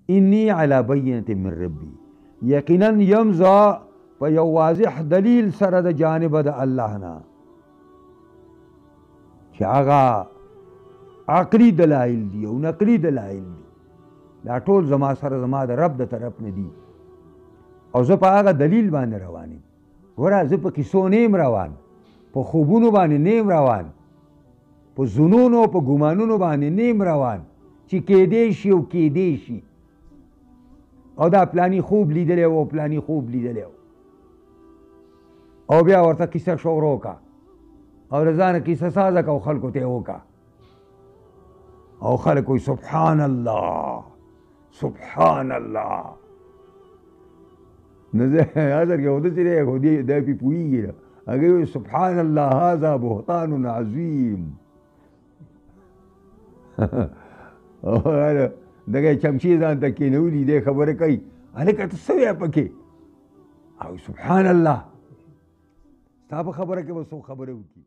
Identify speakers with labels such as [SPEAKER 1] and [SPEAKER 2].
[SPEAKER 1] انی علی بینة من ربی، یقینا یمزا په یو واضح دلیل سره د جانب د الله نه، چې هغه عقلی دلایل دي او نقلی دلایل دي، دا ټول زما سره زما د رب د طرف نه دي، او زه په هغه دلیل باندې روان یم. ګوره زه په کیسو نیم روان، په خوبونو باندې نیم روان، په ظنونو او په ګمانونو باندې نیم روان چې کېدی شي او کېدی شي، او دا پلانی خوب لیدلی و او پلانی خوب لیدلی و، او بیا ورته کیسه شروع کا او د ځانه کیسه سازه کا او خلکو ته یې وکړه، او خلک وایي سبحان الله سبحان الله. نو زه حاضر کې وداسې دی خو دی پې پوهېږي نه، هغوی وایي سبحان الله هذا بهتان عظیم. دغه چمچې ځان ته کېنولي دی خبره کوي، هلکه ته څه وایې پکې؟ او سبحان الله. ستا په خبره کې به څوک خبره وکړي؟